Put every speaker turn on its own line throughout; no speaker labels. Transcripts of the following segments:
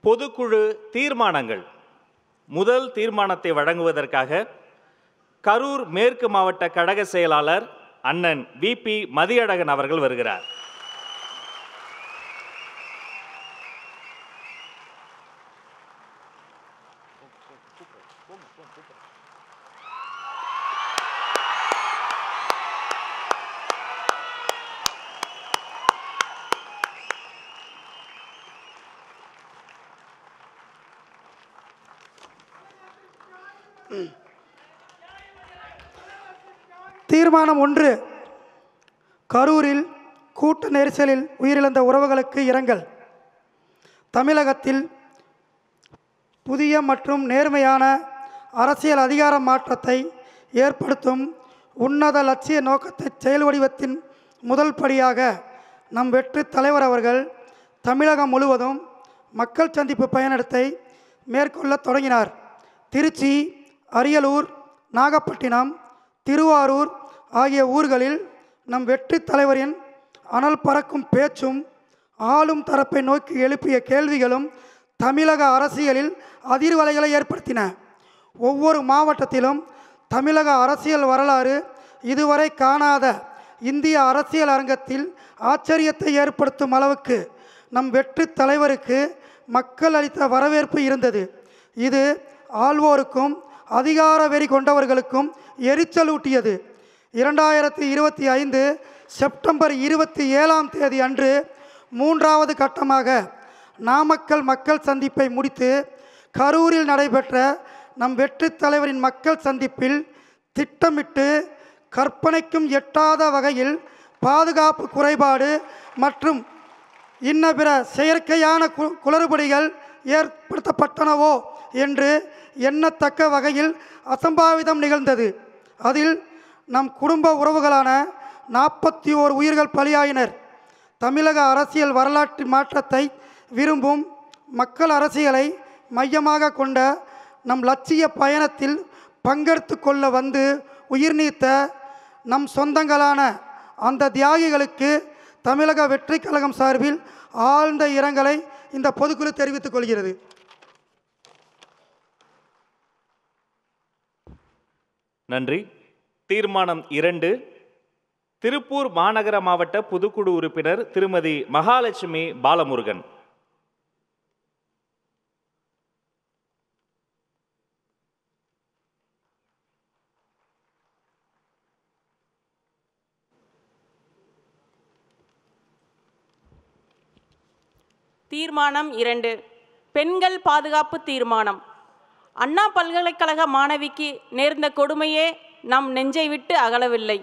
பொதுக்குழு தீர்மானங்கள். முதல் தீர்மானத்தை வழங்குவதற்காக கரூர் மேற்கு மாவட்ட கழக செயலாளர் அண்ணன் VP மதியழகன் அவர்கள் வருகிறார்.
தீர்மானம் 1. கரூரில் கூட்ட நெரிசலில் உயிரிழந்த உறவுகளுக்கு இரங்கல். தமிழகத்தில் புதிய மற்றும் நேர்மையான அரசியல் அதிகார மாற்றத்தை ஏற்படுத்தும் உன்னத லட்சிய நோக்கத்தை செயல் வடிவத்தின் முதல் படியாக நம் வெற்றி தலைவர் அவர்கள் தமிழகம் முழுவதும் மக்கள் சந்திப்பு பயணத்தை மேற்கொள்ள தொடங்கினார். திருச்சி, அரியலூர், நாகப்பட்டினம், திருவாரூர் ஆகிய ஊர்களில் நம் வெற்றி தலைவரின் அனல் பறக்கும் பேச்சும் ஆளும் தரப்பை நோக்கி எழுப்பிய கேள்விகளும் தமிழக அரசியலில் அதிர்வலைகளை ஏற்படுத்தின. ஒவ்வொரு மாவட்டத்திலும் தமிழக அரசியல் வரலாறு இதுவரை காணாத இந்திய அரசியல் அரங்கத்தில் ஆச்சரியத்தை ஏற்படுத்தும் அளவுக்கு நம் வெற்றி தலைவருக்கு மக்கள் அளித்த வரவேற்பு இருந்தது. இது ஆள்வோருக்கும் அதிகார வெறி கொண்டவர்களுக்கும் எரிச்சலூட்டியது. 2025 செப்டம்பர் 27 அன்று 3வது கட்டமாக நாமக்கல் மக்கள் சந்திப்பை முடித்து கரூரில் நடைபெற்ற நம் வெற்றி தலைவரின் மக்கள் சந்திப்பில் திட்டமிட்டு கற்பனைக்கும் எட்டாத வகையில் பாதுகாப்பு குறைபாடு மற்றும் இன்ன பிற செயற்கையான குளறுபடிகள் ஏற்படுத்தப்பட்டனவோ என்று எண்ணத்தக்க வகையில் அசம்பாவிதம் நிகழ்ந்தது. அதில் நம் குடும்ப உறவுகளான 41 உயிர்கள் பலியாயினர். தமிழக அரசியல் வரலாற்று மாற்றத்தை விரும்பும் மக்கள் அரசியலை மையமாக கொண்ட நம் லட்சிய பயணத்தில் பங்கெடுத்து கொள்ள வந்து உயிர் நீத்த நம் சொந்தங்களான அந்த தியாகிகளுக்கு தமிழக வெற்றி கழகம் சார்பில் ஆழ்ந்த இரங்கலை இந்த பொதுக்குழு தெரிவித்துக் கொள்கிறது.
நன்றி. தீர்மானம் 2. திருப்பூர் மாநகர மாவட்ட பொதுக்குழு உறுப்பினர் திருமதி மகாலட்சுமி பாலமுருகன்.
தீர்மானம் 2. பெண்கள் பாதுகாப்பு தீர்மானம். அண்ணா பல்கலைக்கழக மாணவிக்கு நேர்ந்த கொடுமையே நம் நெஞ்சை விட்டு அகலவில்லை.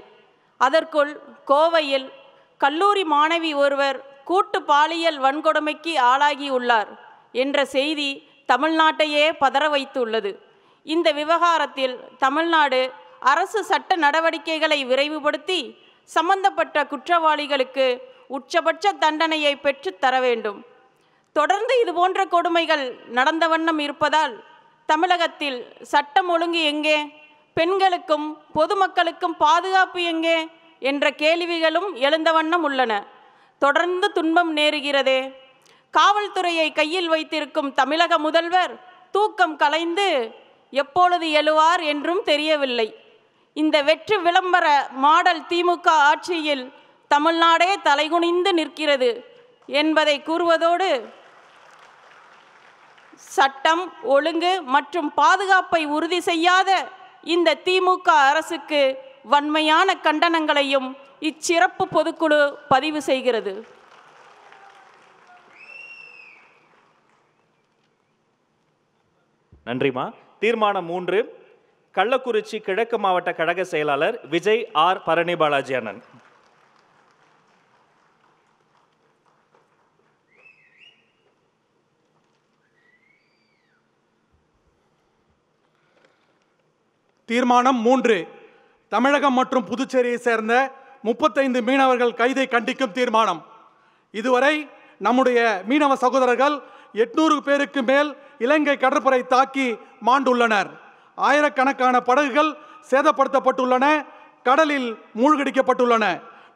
அதற்குள் கோவையில் கல்லூரி மாணவி ஒருவர் கூட்டு பாலியல் வன்கொடுமைக்கு ஆளாகியுள்ளார் என்ற செய்தி தமிழ்நாட்டையே பதற வைத்துள்ளது. இந்த விவகாரத்தில் தமிழ்நாடு அரசு சட்ட நடவடிக்கைகளை விரைவுபடுத்தி சம்பந்தப்பட்ட குற்றவாளிகளுக்கு உச்சபட்ச தண்டனையை பெற்றுத் தர வேண்டும். தொடர்ந்து இதுபோன்ற கொடுமைகள் நடந்த வண்ணம் இருப்பதால் தமிழகத்தில் சட்டம் ஒழுங்கு எங்கே, பெண்களுக்கும் பொதுமக்களுக்கும் பாதுகாப்பு எங்கே என்ற கேள்விகளும் எழுந்த வண்ணம் உள்ளன. தொடர்ந்து துன்பம் நேருகிறதே. காவல்துறையை கையில் வைத்திருக்கும் தமிழக முதல்வர் தூக்கம் கலைந்து எப்பொழுது எழுவார் என்றும் தெரியவில்லை. இந்த வெற்றி விளம்பர மாடல் திமுக ஆட்சியில் தமிழ்நாடே தலைகுனிந்து நிற்கிறது என்பதை கூறுவதோடு சட்டம் ஒழுங்கு மற்றும் பாதுகாப்பை உறுதி செய்யாத இந்த திமுக அரசுக்கு வன்மையான கண்டனங்களையும் இச்சிறப்பு பொதுக்குழு பதிவு செய்கிறது.
நன்றிமா. தீர்மானம் 3. கள்ளக்குறிச்சி கிழக்கு மாவட்ட கழக செயலாளர் விஜய் ஆர் பரணி பாலாஜி அண்ணன்.
தீர்மானம் 3. தமிழகம் மற்றும் புதுச்சேரியை சேர்ந்த 35 மீனவர்கள் கைதை கண்டிக்கும் தீர்மானம். இதுவரை நம்முடைய மீனவ சகோதரர்கள் 800 பேருக்கு மேல் இலங்கை கடற்படை தாக்கி மாண்டுள்ளனர். ஆயிரக்கணக்கான படகுகள் சேதப்படுத்தப்பட்டுள்ளன, கடலில் மூழ்கடிக்கப்பட்டுள்ளன.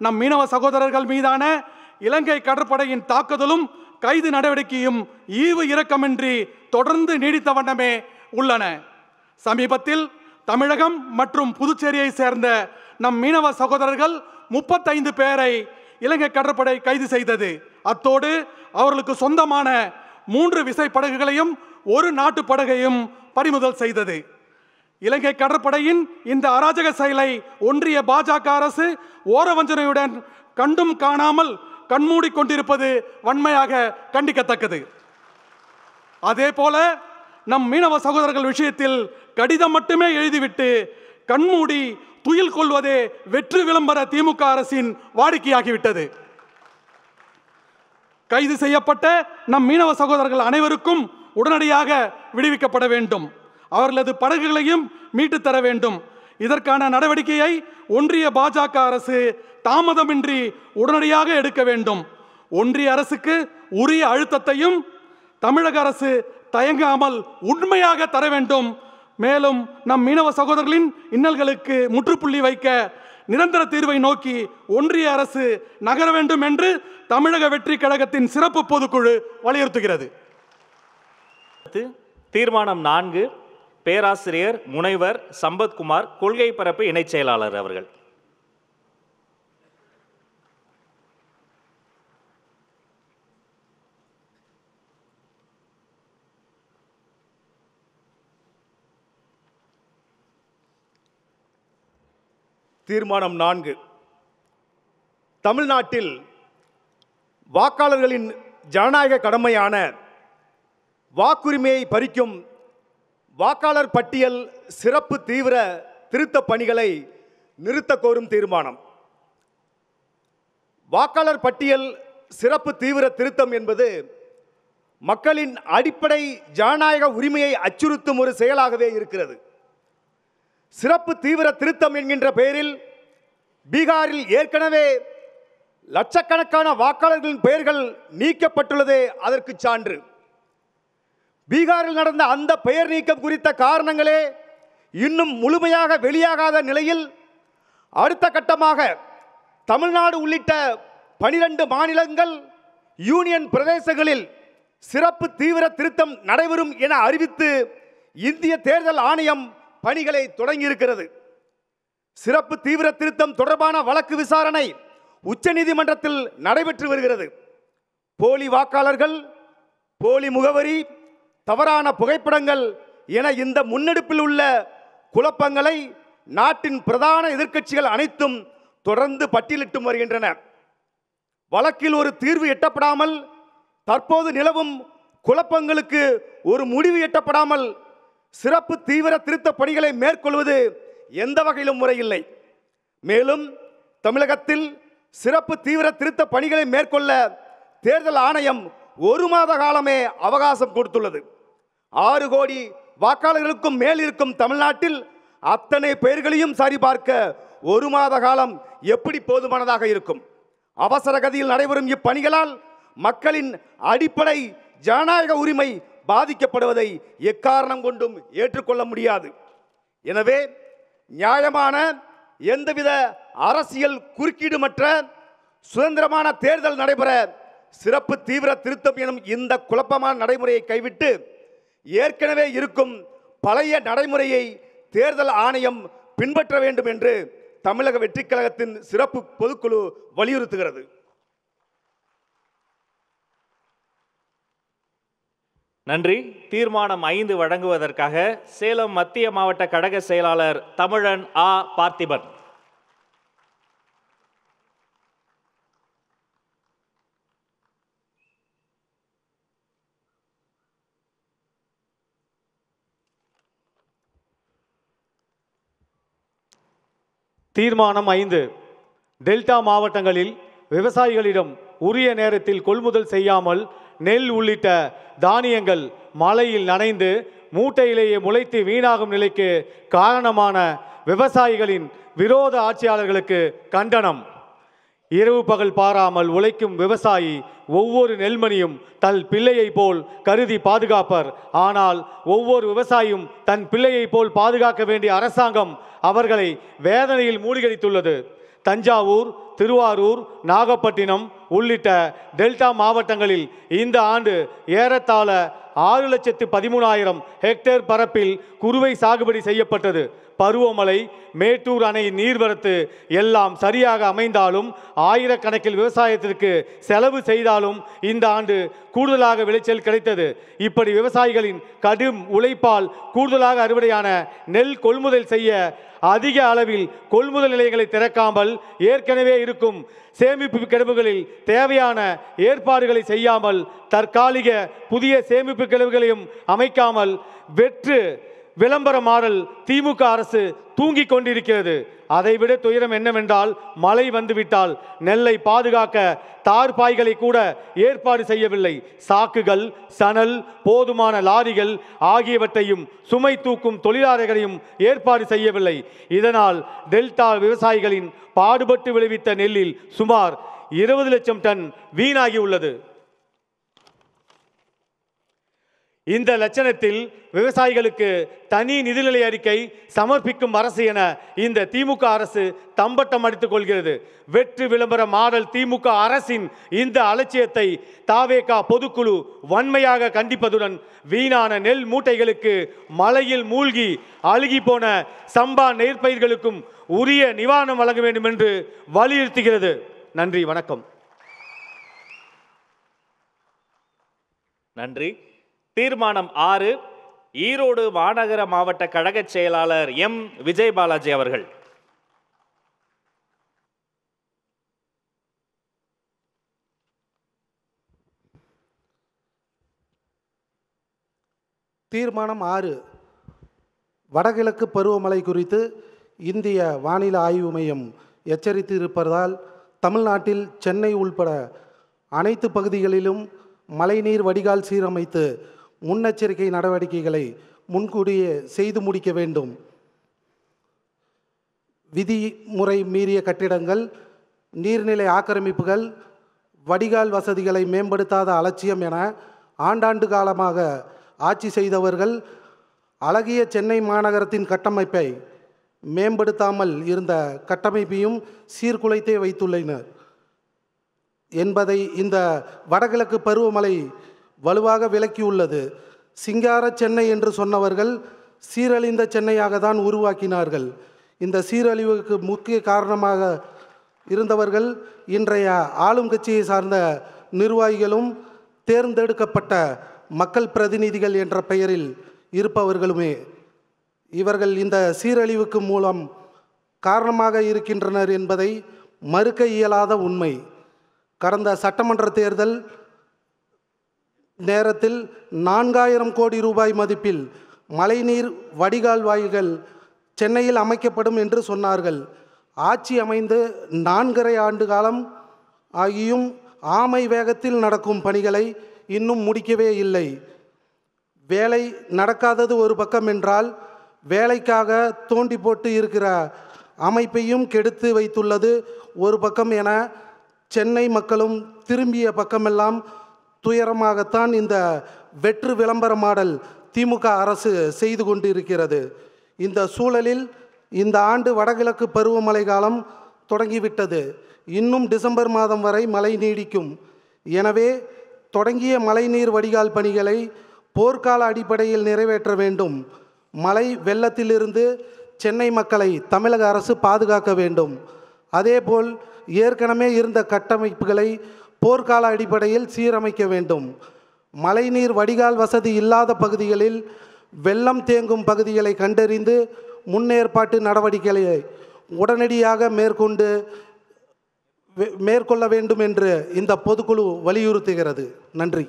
நம் மீனவ சகோதரர்கள் மீதான இலங்கை கடற்படையின் தாக்குதலும் கைது நடவடிக்கையும் ஈவு இரக்கமின்றி தொடர்ந்து நீடித்த வண்ணமே உள்ளன. சமீபத்தில் தமிழகம் மற்றும் புதுச்சேரியை சேர்ந்த நம் மீனவ சகோதரர்கள் 35 பேரை இலங்கை கடற்படை கைது செய்தது. அத்தோடு அவர்களுக்கு சொந்தமான 3 விசைப்படகுகளையும் 1 நாட்டு படகையும் பறிமுதல் செய்தது. இலங்கை கடற்படையின் இந்த அராஜக செயலை ஒன்றிய பாஜக அரசு ஓரவஞ்சனையுடன் கண்டும் காணாமல் கண்மூடி கொண்டிருப்பது வன்மையாக கண்டிக்கத்தக்கது. அதே போல நம் மீனவ சகோதரர்கள் விஷயத்தில் கடிதம் மட்டுமே எழுதிவிட்டு கண்மூடி துயில் கொள்வதே வெற்றி விளம்பர திமுக அரசின் வாடிக்கையாகிவிட்டது. கைது செய்யப்பட்ட நம் மீனவ சகோதரர்கள் அனைவருக்கும் உடனடியாக விடுவிக்கப்பட வேண்டும். அவர்களது படகுகளையும் மீட்டு தர வேண்டும். இதற்கான நடவடிக்கையை ஒன்றிய பாஜக அரசு தாமதமின்றி உடனடியாக எடுக்க வேண்டும். ஒன்றிய அரசுக்கு உரிய அழுத்தத்தையும் தமிழக அரசு தயங்காமல் உண்மையாக தர வேண்டும். மேலும் நம் மீனவ சகோதரர்களின் இன்னல்களுக்கு முற்றுப்புள்ளி வைக்க நிரந்தர தீர்வை நோக்கி ஒன்றிய அரசு நகர வேண்டும் என்று தமிழக வெற்றி கழகத்தின் சிறப்பு பொதுக்குழு வலியுறுத்துகிறது.
தீர்மானம் 4, பேராசிரியர் முனைவர் சம்பத்குமார், கொள்கை பரப்பு இணைச் செயலாளர் அவர்கள்.
தீர்மானம் 4. தமிழ்நாட்டில் வாக்காளர்களின் ஜனநாயக கடமையான வாக்குரிமையை பறிக்கும் வாக்காளர் பட்டியல் சிறப்பு தீவிர திருத்த பணிகளை நிறுத்த கோரும் தீர்மானம். வாக்காளர் பட்டியல் சிறப்பு தீவிர திருத்தம் என்பது மக்களின் அடிப்படை ஜனநாயக உரிமையை அச்சுறுத்தும் ஒரு செயலாகவே இருக்கிறது. சிறப்பு தீவிர திருத்தம் என்கின்ற பெயரில் பீகாரில் ஏற்கனவே லட்சக்கணக்கான வாக்காளர்களின் பெயர்கள் நீக்கப்பட்டுள்ளதே அதற்கு சான்று. பீகாரில் நடந்த அந்த பெயர் நீக்கம் குறித்த காரணங்களே இன்னும் முழுமையாக வெளியாகாத நிலையில் அடுத்த கட்டமாக தமிழ்நாடு உள்ளிட்ட 12 மாநிலங்கள் யூனியன் பிரதேசங்களில் சிறப்பு தீவிர திருத்தம் நடைபெறும் என அறிவித்து இந்திய தேர்தல் ஆணையம் பணிகளை தொடங்கியிருக்கிறது. சிறப்பு தீவிர திருத்தம் தொடர்பான வழக்கு விசாரணை உச்சநீதிமன்றத்தில் நடைபெற்று வருகிறது. போலி வாக்காளர்கள், போலி முகவரி, தவறான புகைப்படங்கள் என இந்த முன்னெடுப்பில் உள்ள குழப்பங்களை நாட்டின் பிரதான எதிர்க்கட்சிகள் அனைத்தும் தொடர்ந்து பட்டியலிட்டு வருகின்றன. வழக்கில் ஒரு தீர்வு எட்டப்படாமல், தற்போது நிலவும் குழப்பங்களுக்கு ஒரு முடிவு எட்டப்படாமல் சிறப்பு தீவிர திருத்த பணிகளை மேற்கொள்வது எந்த வகையிலும் முறையில்லை. மேலும் தமிழகத்தில் சிறப்பு தீவிர திருத்த பணிகளை மேற்கொள்ள தேர்தல் ஆணையம் 1 மாத காலமே அவகாசம் கொடுத்துள்ளது. 6 கோடி வாக்காளர்களுக்கும் மேல் இருக்கும் தமிழ்நாட்டில் அத்தனை பெயர்களையும் சரிபார்க்க 1 மாத காலம் எப்படி போதுமானதாக இருக்கும்? அவசர கதியில் நடைபெறும் இப்பணிகளால் மக்களின் அடிப்படை ஜனநாயக உரிமை பாதிக்கப்படுவதை எக்காரணம் கொண்டும் ஏற்றுக்கொள்ள முடியாது. எனவே நியாயமான, எந்தவித அரசியல் குறுக்கீடுமற்ற சுதந்திரமான தேர்தல் நடைபெற சிறப்பு தீவிர திருத்தம் எனும் இந்த குழப்பமான நடைமுறையை கைவிட்டு ஏற்கனவே இருக்கும் பழைய நடைமுறையை தேர்தல் ஆணையம் பின்பற்ற வேண்டும் என்று தமிழக வெற்றி கழகத்தின் சிறப்பு பொதுக்குழு வலியுறுத்துகிறது.
நன்றி. தீர்மானம் 5 வழங்குவதற்காக சேலம் மத்திய மாவட்ட கழக செயலாளர் தமிழன் ஆ. பார்த்திபன்.
தீர்மானம் 5. டெல்டா மாவட்டங்களில் விவசாயிகளிடம் உரிய நேரத்தில் கொள்முதல் செய்யாமல் நெல் உள்ளிட்ட தானியங்கள் மழையில் நனைந்து மூட்டையிலேயே முளைத்து வீணாகும் நிலைக்கு காரணமான விவசாயிகளின் விரோத ஆட்சியாளர்களுக்கு கண்டனம். இரவு பகல் பாராமல் உழைக்கும் விவசாயி ஒவ்வொரு நெல்மணியும் தன் பிள்ளையை போல் கருதி பாதுகாப்பர். ஆனால் ஒவ்வொரு விவசாயியும் தன் பிள்ளையை போல் பாதுகாக்க வேண்டிய அரசாங்கம் அவர்களை வேதனையில் மூழ்கடித்துள்ளது. தஞ்சாவூர், திருவாரூர், நாகப்பட்டினம் உள்ளிட்ட டெல்டா மாவட்டங்களில் இந்த ஆண்டு ஏறத்தாழ 6,13,000 ஹெக்டேர் பரப்பில் குறுவை சாகுபடி செய்யப்பட்டது. பருவமழை, மேட்டூர் அணை நீர்வரத்து எல்லாம் சரியாக அமைந்தாலும் ஆயிரக்கணக்கில் விவசாயத்திற்கு செலவு செய்தாலும் இந்த ஆண்டு கூடுதலாக விளைச்சல் கிடைத்தது. இப்படி விவசாயிகளின் கடும் உழைப்பால் கூடுதலாக அறுவடையான நெல் கொள்முதல் செய்ய அதிக அளவில் கொள்முதல் நிலையங்களை திறக்காமல் ஏற்கனவே இருக்கும் சேமிப்பு கிடங்குகளில் தேவையான ஏற்பாடுகளை செய்யாமல் தற்காலிக புதிய சேமிப்பு கிடங்குகளையும் அமைக்காமல் வெற்று விளம்பர மாடல் திமுக அரசு தூங்கிக் கொண்டிருக்கிறது. அதைவிட துயரம் என்னவென்றால், மழை வந்துவிட்டால் நெல்லை பாதுகாக்க தார்பாய்களை கூட ஏற்பாடு செய்யவில்லை. சாக்குகள், சணல், போதுமான லாரிகள் ஆகியவற்றையும் சுமை தூக்கும் தொழிலாளர்களையும் ஏற்பாடு செய்யவில்லை. இதனால் டெல்டா விவசாயிகளின் பாடுபட்டு விளைவித்த நெல்லில் சுமார் 20 லட்சம் டன் வீணாகி உள்ளது. இந்த லட்சணத்தில் விவசாயிகளுக்கு தனி நிதிநிலை அறிக்கை சமர்ப்பிக்கும் அரசு என இந்த திமுக அரசு தம்பட்டம் அடித்துக் கொள்கிறது. வெற்று விளம்பர மாடல் திமுக அரசின் இந்த அலட்சியத்தை தாவேகா பொதுக்குழு வன்மையாக கண்டிப்பதுடன் வீணான நெல் மூட்டைகளுக்கு மழையில் மூழ்கி அழுகி போன சம்பா நெற்பயிர்களுக்கும் உரிய நிவாரணம் வழங்க வேண்டும் என்று வலியுறுத்துகிறது. நன்றி, வணக்கம்.
நன்றி. தீர்மானம் 6, ஈரோடு மாநகர மாவட்ட கழக செயலாளர் எம். விஜயபாலாஜி அவர்கள்.
தீர்மானம் 6, வடகிழக்கு பருவமழை குறித்து இந்திய வானிலை ஆய்வு மையம் எச்சரித்து இருப்பதால் தமிழ்நாட்டில் சென்னை உள்பட அனைத்து பகுதிகளிலும் மழைநீர் வடிகால் சீரமைத்து முன்னெச்சரிக்கை நடவடிக்கைகளை முன்கூட்டியே செய்து முடிக்க வேண்டும். விதிமுறை மீறிய கட்டிடங்கள், நீர்நிலை ஆக்கிரமிப்புகள், வடிகால் வசதிகளை மேம்படுத்தாத அலட்சியம் என ஆண்டாண்டு காலமாக ஆட்சி செய்தவர்கள் அழகிய சென்னை மாநகரத்தின் கட்டமைப்பை மேம்படுத்தாமல் இருந்த கட்டமைப்பையும் சீர்குலைத்தே வைத்துள்ளனர் என்பதை இந்த வடகிழக்கு பருவமழை வலுவாக விளக்கியுள்ளது. சிங்கார சென்னை என்று சொன்னவர்கள் சீரழிந்த சென்னையாக தான் உருவாக்கினார்கள். இந்த சீரழிவுக்கு முக்கிய காரணமாக இருந்தவர்கள் இன்றைய ஆளும் கட்சியை சார்ந்த நிர்வாகிகளும் தேர்ந்தெடுக்கப்பட்ட மக்கள் பிரதிநிதிகள் என்ற பெயரில் இருப்பவர்களுமே. இவர்கள் இந்த சீரழிவுக்கு மூலம் காரணமாக இருக்கின்றனர் என்பதை மறுக்க இயலாத உண்மை. கடந்த சட்டமன்ற தேர்தல் நேரத்தில் 4000 கோடி ரூபாய் மதிப்பில் மழைநீர் வடிகால் வாயில்கள் சென்னையில் அமைக்கப்படும் என்று சொன்னார்கள். ஆட்சி அமைந்து 4½ ஆண்டு காலம் ஆகியும் ஆமை வேகத்தில் நடக்கும் பணிகளை இன்னும் முடிக்கவே இல்லை. வேலை நடக்காதது ஒரு பக்கம் என்றால், வேலைக்காக தோண்டி போட்டு இருக்கிற அமைப்பையும் கெடுத்து வைத்துள்ளது ஒரு பக்கம் என சென்னை மக்களும் திரும்பிய பக்கமெல்லாம் துயரமாகத்தான் இந்த வெற்று விளம்பர மாடல் திமுக அரசு செய்து கொண்டு இருக்கிறது. இந்த சூழலில் இந்த ஆண்டு வடகிழக்கு பருவமழை காலம் தொடங்கிவிட்டது. இன்னும் டிசம்பர் மாதம் வரை மழை நீடிக்கும். எனவே தொடங்கிய மழைநீர் வடிகால் பணிகளை போர்க்கால அடிப்படையில் நிறைவேற்ற வேண்டும். மழை வெள்ளத்திலிருந்து சென்னை மக்களை தமிழக அரசு பாதுகாக்க வேண்டும். அதேபோல் ஏற்கனவே இருந்த கட்டமைப்புகளை போர்க்கால அடிப்படையில் சீரமைக்க வேண்டும். மழைநீர் வடிகால் வசதி இல்லாத பகுதிகளில் வெள்ளம் தேங்கும் பகுதிகளை கண்டறிந்து முன்னேற்பாட்டு நடவடிக்கைகளை உடனடியாக மேற்கொள்ள வேண்டும் என்று இந்த பொதுக்குழு வலியுறுத்துகிறது. நன்றி.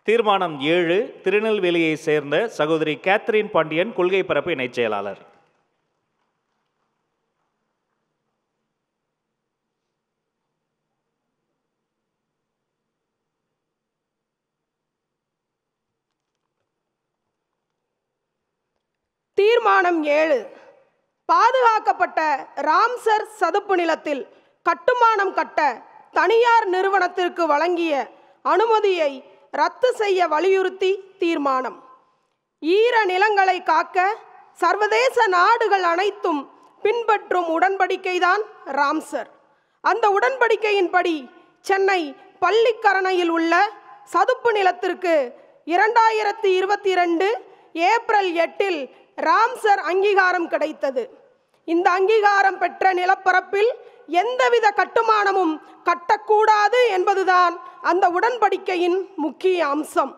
தீர்மானம் 7, திருநெல்வேலியை சேர்ந்த சகோதரி கேத்ரின் பாண்டியன், கொள்கை பரப்பு இணைச் செயலாளர்.
தீர்மானம் 7, பாதுகாக்கப்பட்ட ராம்சர் சதுப்பு நிலத்தில் கட்டுமானம் கட்ட தனியார் நிறுவனத்திற்கு வழங்கிய அனுமதியை ரத்து செய்ய வலியுறுத்தி தீர்மானம். ஈர நிலங்களை காக்க சர்வதேச நாடுகள் அனைத்தும் பின்பற்றும் உடன்படிக்கைதான் ராம்சர். அந்த உடன்படிக்கையின்படி சென்னை பள்ளிக்கரணையில் உள்ள சதுப்பு நிலத்திற்கு 2022 ஏப்ரல் 8 ராம்சர் அங்கீகாரம் கிடைத்தது. இந்த அங்கீகாரம் பெற்ற நிலப்பரப்பில் எந்தவித கட்டுமானமும் கட்டக்கூடாது என்பதுதான் அந்த உடன்படிக்கையின் முக்கிய அம்சம்.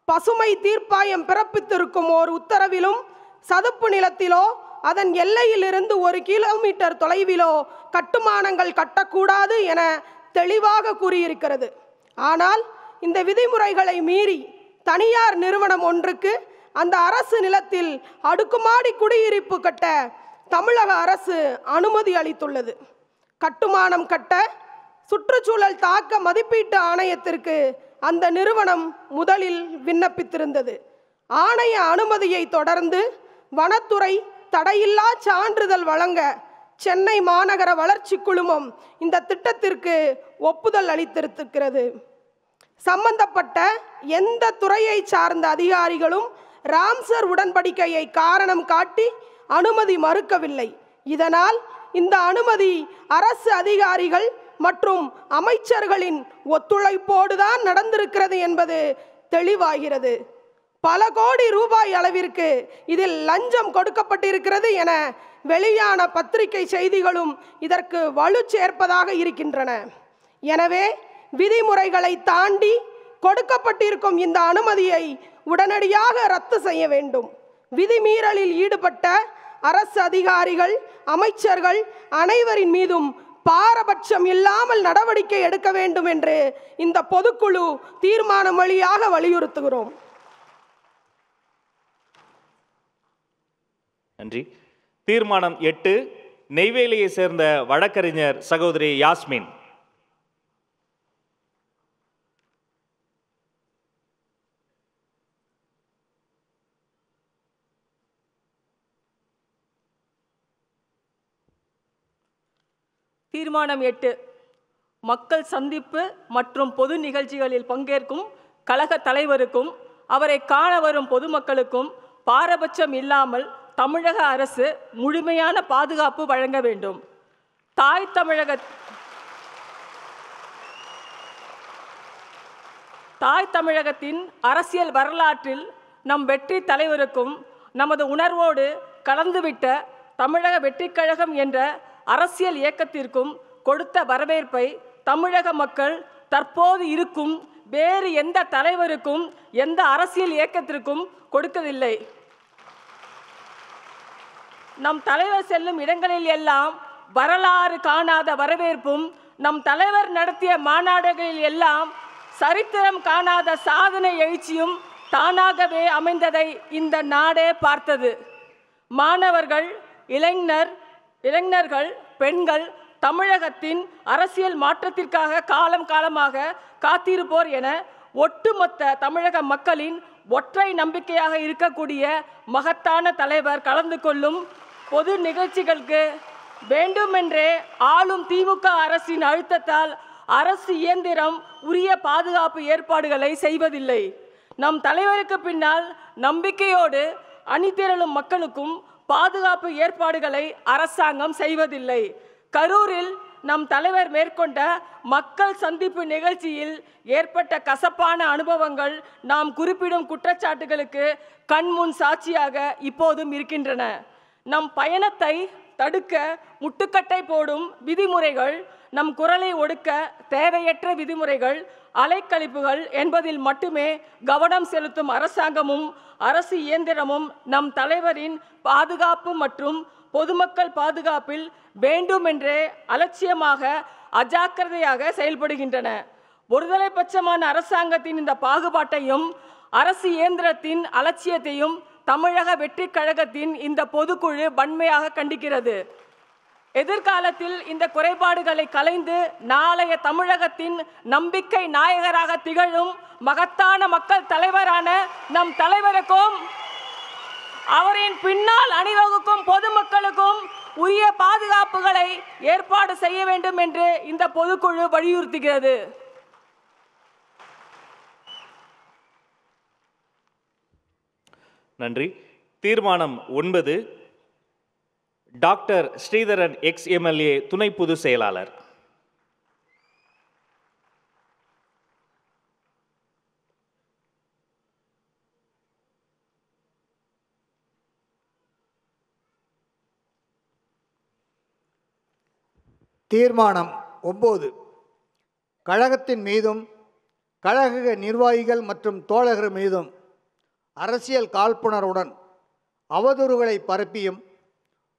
பசுமை தீர்ப்பாயம் பிறப்பித்திருக்கும் ஓர் உத்தரவிலும் சதுப்பு நிலத்திலோ அதன் எல்லையிலிருந்து 1 கிலோமீட்டர் தொலைவிலோ கட்டுமானங்கள் கட்டக்கூடாது என தெளிவாக கூறியிருக்கிறது. ஆனால் இந்த விதிமுறைகளை மீறி தனியார் நிறுவனம் ஒன்றுக்கு அந்த அரசு நிலத்தில் அடுக்குமாடி குடியிருப்பு கட்ட தமிழக அரசு அனுமதி அளித்துள்ளது. கட்டுமானம் கட்ட சுற்றுச்சூழல் தாக்க மதிப்பீட்டு ஆணையத்திற்கு அந்த நிறுவனம் முதலில் விண்ணப்பித்திருந்தது. ஆணைய அனுமதியை தொடர்ந்து வனத்துறை தடையில்லா சான்றிதழ் வழங்க சென்னை மாநகர வளர்ச்சி குழுமம் இந்த திட்டத்திற்கு ஒப்புதல் அளித்திருக்கிறது. சம்பந்தப்பட்ட எந்த துறையை சார்ந்த அதிகாரிகளும் ராம்சர் உடன்படிக்கையை காரணம் காட்டி அனுமதி மறுக்கவில்லை. இதனால் இந்த அனுமதி அரசு அதிகாரிகள் மற்றும் அமைச்சர்களின் ஒத்துழைப்போடுதான் நடந்திருக்கிறது என்பது தெளிவாகிறது. பல கோடி ரூபாய் அளவிற்கு இதில் லஞ்சம் கொடுக்கப்பட்டிருக்கிறது என வெளியான பத்திரிகை செய்திகளும் இதற்கு வலு சேர்ப்பதாக இருக்கின்றன. எனவே விதிமுறைகளை தாண்டி கொடுக்கப்பட்டிருக்கும் இந்த அனுமதியை உடனடியாக ரத்து செய்ய வேண்டும். விதிமீறலில் ஈடுபட்ட அரசு அதிகாரிகள், அமைச்சர்கள் அனைவரின் மீதும் பாரபட்சம் இல்லாமல் நடவடிக்கை எடுக்க வேண்டும் என்று இந்த பொதுக்குழு தீர்மானம் வழியாக வலியுறுத்துகிறோம்.
நன்றி. தீர்மானம் 8, நெய்வேலியை சேர்ந்த வழக்கறிஞர் சகோதரி யாஸ்மின்.
தீர்மானம் 8, மக்கள் சந்திப்பு மற்றும் பொது நிகழ்ச்சிகளில் பங்கேற்கும் கழக தலைவருக்கும் அவரை காண வரும் பொதுமக்களுக்கும் பாரபட்சம் இல்லாமல் தமிழக அரசு முழுமையான பாதுகாப்பு வழங்க வேண்டும். தாய் தமிழகத்தின் அரசியல் வரலாற்றில் நம் வெற்றி தலைவருக்கும் நமது உணர்வோடு கலந்துவிட்ட தமிழக வெற்றிக் கழகம் என்ற அரசியல் இயக்கத்திற்கும் கொடுத்த வரவேற்பை தமிழக மக்கள் தற்போது இருக்கும் வேறு எந்த தலைவருக்கும் எந்த அரசியல் இயக்கத்திற்கும் கொடுக்கவில்லை. நம் தலைவர் செல்லும் இடங்களில் எல்லாம் வரலாறு காணாத வரவேற்பும், நம் தலைவர் நடத்திய மாநாடுகளில் எல்லாம் சரித்திரம் காணாத சாதனை எழுச்சியும் தானாகவே அமைந்ததை இந்த நாடே பார்த்தது. மாணவர்கள், இளைஞர்கள், பெண்கள் தமிழகத்தின் அரசியல் மாற்றத்திற்காக காலம் காலமாக காத்திருப்போர் என ஒட்டுமொத்த தமிழக மக்களின் ஒற்றை நம்பிக்கையாக இருக்கக்கூடிய மகத்தான தலைவர் கலந்து கொள்ளும் பொது நிகழ்ச்சிகளுக்கு வேண்டுமென்றே ஆளும் திமுக அரசின் அழுத்தத்தால் அரசு இயந்திரம் உரிய பாதுகாப்பு ஏற்பாடுகளை செய்வதில்லை. நம் தலைவருக்கு பின்னால் நம்பிக்கையோடு அணிதிரளும் மக்களுக்கும் பாதுகாப்பு ஏற்பாடுகளை அரசாங்கம் செய்வதில்லை. கரூரில் நம் தலைவர் மேற்கொண்ட மக்கள் சந்திப்பு நிகழ்ச்சியில் ஏற்பட்ட கசப்பான அனுபவங்கள் நாம் குறிப்பிடும் குற்றச்சாட்டுகளுக்கு கண்முன் சாட்சியாக இப்போதும் இருக்கின்றன. நம் பயணத்தை தடுக்க முட்டுக்கட்டை போடும் விதிமுறைகள், நம் குரலை ஒடுக்க தேவையற்ற விதிமுறைகள், அலைக்கழிப்புகள் என்பதில் மட்டுமே கவனம் செலுத்தும் அரசாங்கமும் அரசு இயந்திரமும் நம் தலைவரின் பாதுகாப்பு மற்றும் பொதுமக்கள் பாதுகாப்பில் வேண்டுமென்றே அலட்சியமாக அஜாக்கிரதையாக செயல்படுகின்றன. ஒருதலை பட்சமான அரசாங்கத்தின் இந்த பாகுபாட்டையும் அரசு இயந்திரத்தின் அலட்சியத்தையும் தமிழக வெற்றி கழகத்தின் இந்த பொதுக்குழு வன்மையாக கண்டிக்கிறது. எதிர்காலத்தில் இந்த குறைபாடுகளை களைந்து நாளைய தமிழகத்தின் நம்பிக்கை நாயகராக திகழும் மகத்தான மக்கள் தலைவரான நம் தலைவருக்கும் அவரின் பின்னால் அணிவகுக்கும் பொதுமக்களுக்கும் உரிய பாதுகாப்புகளை ஏற்பாடு செய்ய வேண்டும் என்று இந்த பொதுக்குழு வலியுறுத்துகிறது.
நன்றி. தீர்மானம் 9, டாக்டர் ஸ்ரீதரன் எக்ஸ் எம்எல்ஏ துணை பொதுச் செயலாளர்.
தீர்மானம் 9, கழகத்தின் மீதும் கழக நிர்வாகிகள் மற்றும் தோழர்கள் மீதும் அரசியல் காழ்ப்புணர்வுடன் அவதூறுகளை பரப்பியும்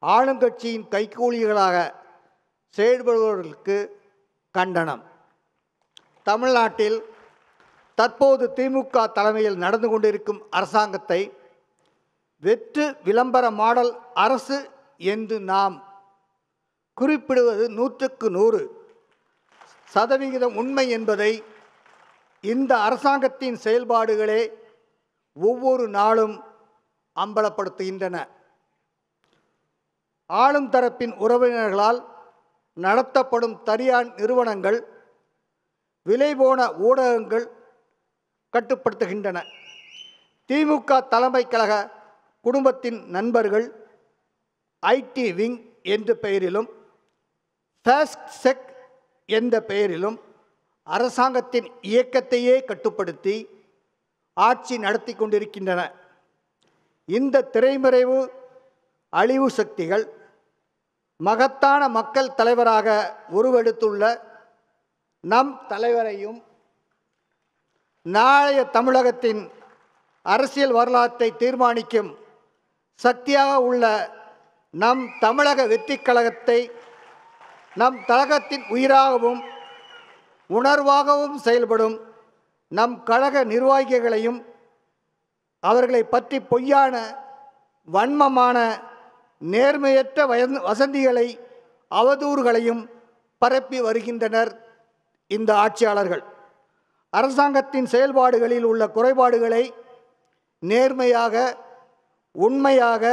ஆளுங்கட்சியின் கைக்கூலிகளாக செயல்படுபவர்களுக்கு கண்டனம். தமிழ்நாட்டில் தற்போது திமுக தலைமையில் நடந்து கொண்டிருக்கும் அரசாங்கத்தை வெற்று விளம்பர மாடல் அரசு என்று நாம் குறிப்பிடுவது 100% உண்மை என்பதை இந்த அரசாங்கத்தின் செயல்பாடுகளே ஒவ்வொரு நாளும் அம்பலப்படுத்துகின்றன. ஆளும் தரப்பின் உறவினர்களால் நடத்தப்படும் தனியார் நிறுவனங்கள், விலைபோன ஊடகங்கள் கட்டுப்படுத்துகின்றன. திமுக தலைமை கழக குடும்பத்தின் நண்பர்கள் ஐடி விங் என்ற பெயரிலும் ஃபாஸ்ட் செக் என்ற பெயரிலும் அரசாங்கத்தின் இயக்கத்தையே கட்டுப்படுத்தி ஆட்சி நடத்தி கொண்டிருக்கின்றன. இந்த திரைமறைவு அழிவு சக்திகள் மகத்தான மக்கள் தலைவராக உருவெடுத்துள்ள நம் தலைவரையும் நாளைய தமிழகத்தின் அரசியல் வரலாற்றை தீர்மானிக்கும் சக்தியாக உள்ள நம் தமிழக வெற்றி கழகத்தை நம் கழகத்தின் உயிராகவும் உணர்வாகவும் செயல்படும் நம் கழக நிர்வாகிகளையும் அவர்களை பற்றி பொய்யான வன்மமான நேர்மையற்ற வசந்திகளை அவதூறுகளையும் பரப்பி வருகின்றனர் இந்த ஆட்சியாளர்கள். அரசாங்கத்தின் செயல்பாடுகளில் உள்ள குறைபாடுகளை நேர்மையாக உண்மையாக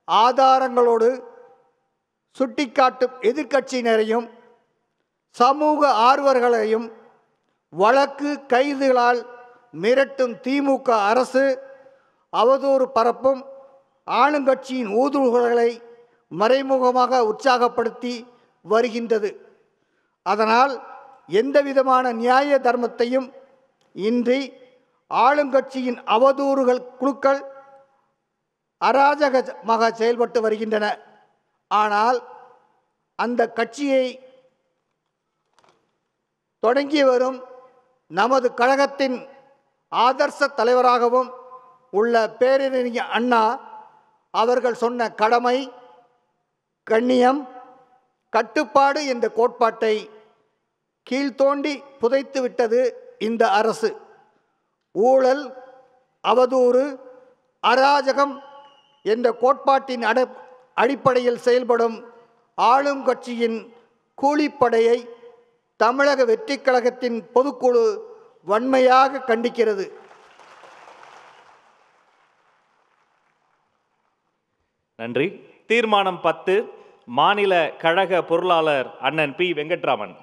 ஆதாரங்களோடு சுட்டிக்காட்டும் எதிர்க்கட்சியினரையும் சமூக ஆர்வலர்களையும் வழக்கு கைதுகளால் மிரட்டும் திமுக அரசு அவதூறு பரப்பும் ஆளுங்கட்சியின் ஊதுகுழல்களை மறைமுகமாக உற்சாகப்படுத்தி வருகின்றது. அதனால் எந்தவிதமான நியாய தர்மத்தையும் இன்றி ஆளுங்கட்சியின் அவதூறுகள் குழுக்கள் அராஜகமாக செயல்பட்டு வருகின்றன. ஆனால் அந்த கட்சியை தொடங்கி வரும் நமது கழகத்தின் ஆதர்ச தலைவராகவும் உள்ள பேரறிஞர் அண்ணா அவர்கள் சொன்ன கடமை, கண்ணியம், கட்டுப்பாடு என்ற கோட்பாட்டை கீழ்த்தோண்டி புதைத்து விட்டது இந்த அரசு. ஊழல், அவதூறு, அராஜகம் என்ற கோட்பாட்டின் அடிப்படையில் செயல்படும் ஆளும் கட்சியின் கூலிப்படையை தமிழக வெற்றி கழகத்தின் பொதுக்குழு வன்மையாக கண்டிக்கிறது.
நன்றி. தீர்மானம் 10, மாநில கழக பொருளாளர் அண்ணன் பி. வெங்கட்ராமன்.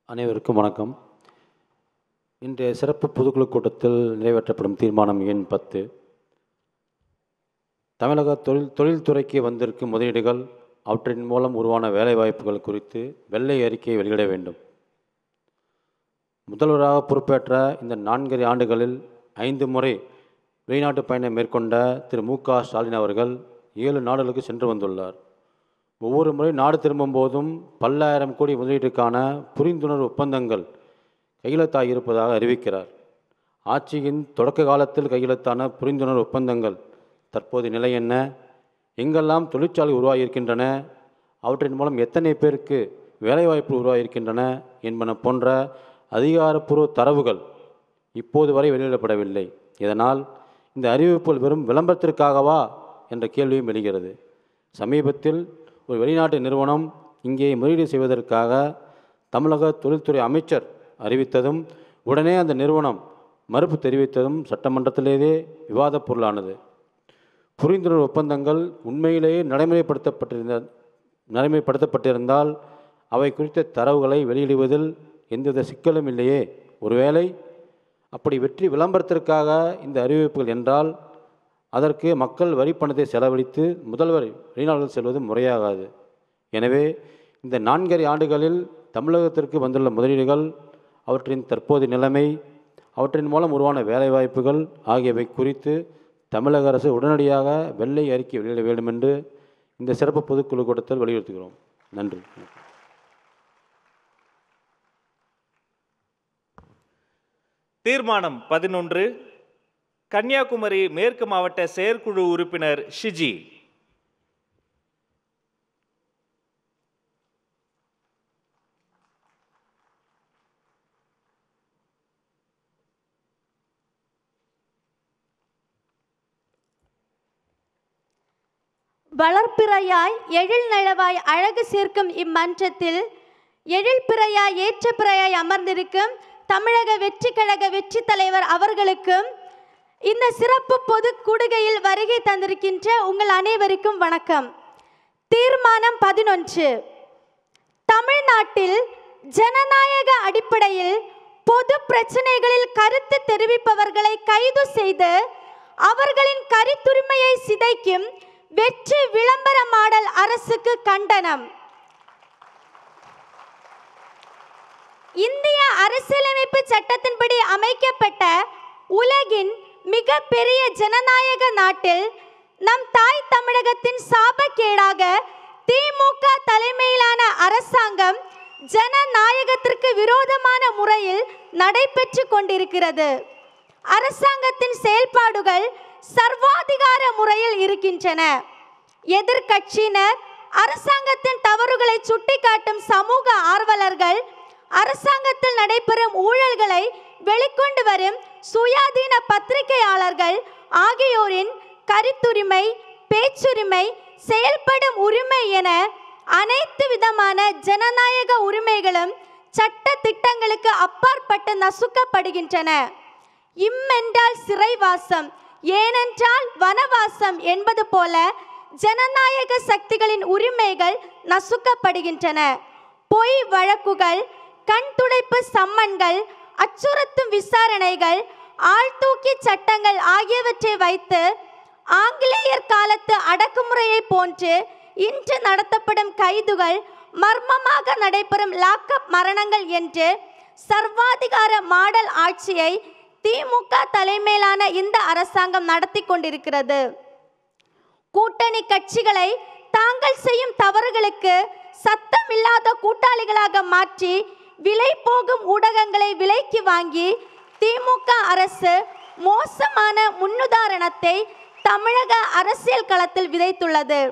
அனைவருக்கும் வணக்கம். இன்றைய சிறப்பு பொதுக்குழு கூட்டத்தில் நிறைவேற்றப்படும் தீர்மானம் எண் 10, தமிழக தொழில்துறைக்கு வந்திருக்கும் முதலீடுகள், அவற்றின் மூலம் உருவான வேலைவாய்ப்புகள் குறித்து வெள்ளை அறிக்கையை வெளியிட வேண்டும். முதல்வராக பொறுப்பேற்ற இந்த 4 ஆண்டுகளில் 5 முறை வெளிநாட்டு பயணம் மேற்கொண்ட திரு மு.க. ஸ்டாலின் அவர்கள் 7 நாடுகளுக்கு சென்று வந்துள்ளார். ஒவ்வொரு முறை நாடு திரும்பும் போதும் பல்லாயிரம் கோடி முதலீட்டுக்கான புரிந்துணர்வு ஒப்பந்தங்கள் கையெழுத்தாக இருப்பதாக அறிவிக்கிறார். ஆட்சியின் தொடக்க காலத்தில் கையெழுத்தான புரிந்துணர்வு ஒப்பந்தங்கள் தற்போது நிலை என்ன? எங்கெல்லாம் தொழிற்சாலை உருவாகியிருக்கின்றன? அவற்றின் மூலம் எத்தனை பேருக்கு வேலைவாய்ப்பு உருவாகியிருக்கின்றன என்பன போன்ற அதிகாரப்பூர்வ தரவுகள் இப்போது வரை வெளியிடப்படவில்லை. இதனால் இந்த அறிவிப்புகள் வெறும் விளம்பரத்திற்காகவா என்ற கேள்வியும் எழுகிறது. சமீபத்தில் ஒரு வெளிநாட்டு நிறுவனம் இங்கே முதலீடு செய்வதற்காக தமிழக தொழில்துறை அமைச்சர் அறிவித்ததும் உடனே அந்த நிறுவனம் மறுப்பு தெரிவித்ததும் சட்டமன்றத்திலேயே விவாதப் பொருளானது. புரிந்துணர்வு ஒப்பந்தங்கள் உண்மையிலேயே நடைமுறைப்படுத்தப்பட்டிருந்த நடைமுறைப்படுத்தப்பட்டிருந்தால் அவை குறித்த தரவுகளை வெளியிடுவதில் எந்தவித சிக்கலும் இல்லையே. ஒருவேளை அப்படி வெற்றி விளம்பரத்திற்காக இந்த அறிவிப்புகள் என்றால் அதற்கு மக்கள் வரி பணத்தை செலவழித்து முதல்வர் வெளிநாடுகள் செல்வது முறையாகாது. எனவே இந்த 4.5 ஆண்டுகளில் தமிழகத்திற்கு வந்துள்ள முதலீடுகள், அவற்றின் தற்போதைய நிலைமை, அவற்றின் மூலம் உருவான வேலைவாய்ப்புகள் ஆகியவை குறித்து தமிழக அரசு உடனடியாக வெள்ளை அறிக்கை வெளியிட வேண்டும் என்று இந்த சிறப்பு பொதுக்குழு கூட்டத்தில் வலியுறுத்துகிறோம். நன்றி.
தீர்மானம் 11, கன்னியாகுமரி மேற்கு மாவட்ட செயற்குழு உறுப்பினர் ஷிஜி.
வளர்ப்பிறையாய் எழில் நலவாய் அழகு சேர்க்கும் இம்மன்றத்தில் எழில் பிறையாய் ஏற்ற பிறையாய் அமர்ந்திருக்கும் தமிழக வெற்றி கழக வெற்றி தலைவர் அவர்களுக்கும் இந்த சிறப்பு பொது கூடுகையில் வருகை தந்திருக்கின்ற உங்கள் அனைவருக்கும் வணக்கம். தீர்மானம் 11, தமிழ்நாட்டில் ஜனநாயக அடிப்படையில் பொது பிரச்சனைகளில் கருத்து தெரிவிப்பவர்களை கைது செய்து அவர்களின் கருத்துரிமையை சிதைக்கும் வெற்றி விளம்பர மாடல் அரசுக்கு கண்டனம். இந்திய அரசியலமைப்பு சட்டத்தின்படி அமைக்கப்பட்ட உலகின் மிக பெரிய ஜனநாயக நாட்டில் நம் தாய் தமிழகத்தின் சாபக்கேடாக திமுக தலைமையிலான அரசாங்கம் ஜனநாயகத்திற்கு விரோதமான முறையில் நடைபெற்று கொண்டிருக்கிறது. அரசாங்கத்தின் செயல்பாடுகள் சர்வாதிகார முறையில் இருக்கின்றன. எதிர்க்கட்சியினர், அரசாங்கத்தின் தவறுகளை சுட்டிக்காட்டும் சமூக ஆர்வலர்கள், அரசாங்கத்தில் நடைபெறும் ஊழல்களை வெளிக்கொண்டு வரும் சுயாதீன பத்திரிகையாளர்கள் ஆகியோரின் கருத்துரிமை, பேச்சுரிமை, செயல்படும் உரிமை என அனைத்து விதமான ஜனநாயக உரிமைகளும் சட்ட திட்டங்களுக்கு அப்பாற்பட்டு நசுக்கப்படுகின்றன. இம்மென்றால் சிறைவாசம், ஏனென்றால் வனவாசம் என்பது போல ஜனநாயக சக்திகளின் உரிமைகள் நசுக்கப்படுகின்றன. பொய் வழக்குகள், கண் துடைப்பு சம்மன்கள், அச்சுறுத்தும் விசாரணைகள், ஆழ்தூக்கி சட்டங்கள் ஆகியவற்றை வைத்து ஆங்கிலேயர் காலத்து அடக்குமுறையை போன்று இன்று நடத்தப்படும் கைதுகள், மர்மமாக நடைபெறும் லாக்அப் மரணங்கள் என்று சர்வாதிகார மாடல் ஆட்சியை திமுக தலைமையிலான இந்த அரசாங்கம் நடத்தி கொண்டிருக்கிறது. கூட்டணி கட்சிகளை தாங்கள் செய்யும் தவறுகளுக்கு சத்தமில்லாத கூட்டாளிகளாக மாற்றி விலை போகும் ஊடகங்களை விலைக்கு வாங்கி திமுக அரசு மோசமான முன்னுதாரணத்தை தமிழக அரசியல் களத்தில் விதைத்துள்ளது.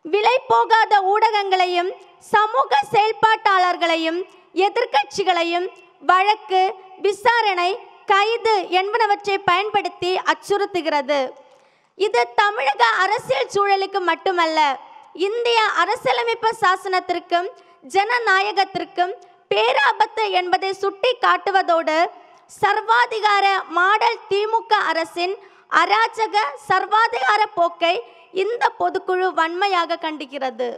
விலை போகாத ஊடகங்களையும் சமூக செயல்பாட்டாளர்களையும் எதிர்க்கட்சிகளையும் வழக்கு, விசாரணை, கைது என்பனவற்றை பயன்படுத்தி அச்சுறுத்துகிறது. இது தமிழக அரசியல் சூழலுக்கு மட்டுமல்ல, இந்திய அரசியலமைப்பு சாசனத்திற்கும் ஜனநாயகத்திற்கும் பேராபத்து என்பதை சுட்டி காட்டுவதோடு சர்வாதிகார மாடல் திமுக அரசின் அராஜக சர்வாதிகார போக்கை இந்த பொதுக்குழு வன்மையாக கண்டிக்கிறது.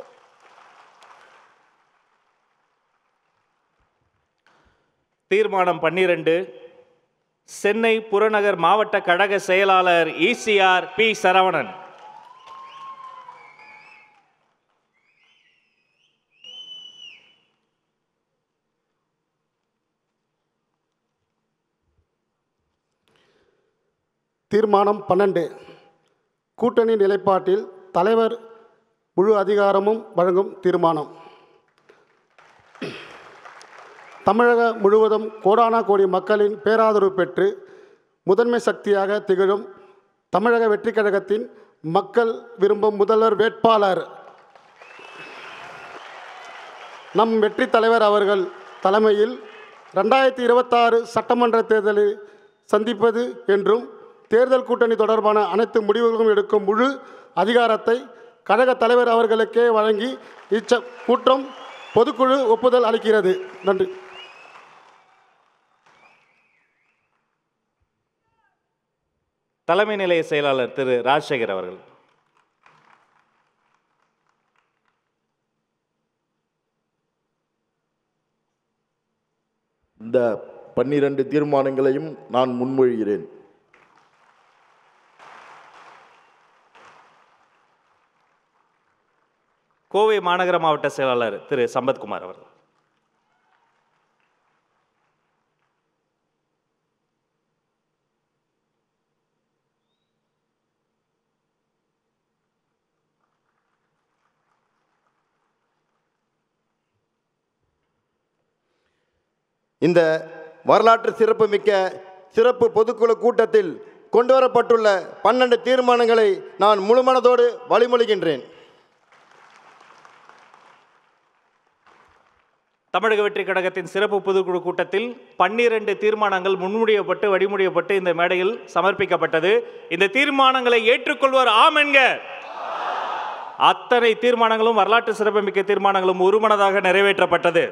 தீர்மானம் 12, சென்னை புறநகர் மாவட்ட கழக செயலாளர் ECR P. சரவணன்.
தீர்மானம் 12, கூட்டணி நிலைப்பாட்டில் தலைவர் முழு அதிகாரமும் வழங்கும் தீர்மானம். தமிழக முழுவதும் கோடானா கோடி மக்களின் பேராதரவு பெற்று முதன்மை சக்தியாக திகழும் தமிழக வெற்றி கழகத்தின் மக்கள் விரும்பும் முதல்வர் வேட்பாளர் நம் வெற்றி தலைவர் அவர்கள் தலைமையில் 2026 சட்டமன்ற தேர்தலை சந்திப்பது என்றும் தேர்தல் கூட்டணி தொடர்பான அனைத்து முடிவுகளும் எடுக்கும் முழு அதிகாரத்தை கழக தலைவர் அவர்களுக்கே வழங்கி கூட்டம் பொதுக்குழு ஒப்புதல் அளிக்கிறது. நன்றி.
தலைமை நிலைய செயலாளர் திரு ராஜசேகர் அவர்கள்.
இந்த 12 தீர்மானங்களையும் நான் முன்மொழிகிறேன்.
கோவை மாநகர மாவட்ட செயலாளர் திரு சம்பத்குமார் அவர்கள்.
இந்த வரலாற்று சிறப்புமிக்க சிறப்பு பொதுக்குழு கூட்டத்தில் கொண்டுவரப்பட்டுள்ள 12 தீர்மானங்களை நான் முழுமனதோடு வழிமொழிகின்றேன்.
தமிழக வெற்றி கழகத்தின் சிறப்பு பொதுக்குழு கூட்டத்தில் 12 தீர்மானங்கள் முன்மொழியப்பட்டு வழிமொழியப்பட்டு இந்த மேடையில் சமர்ப்பிக்கப்பட்டது. இந்த தீர்மானங்களை ஏற்றுக்கொள்வோர் ஆம் என்க. அத்தனை தீர்மானங்களும் வரலாற்று சிறப்புமிக்க தீர்மானங்களும் ஒருமனதாக நிறைவேற்றப்பட்டது.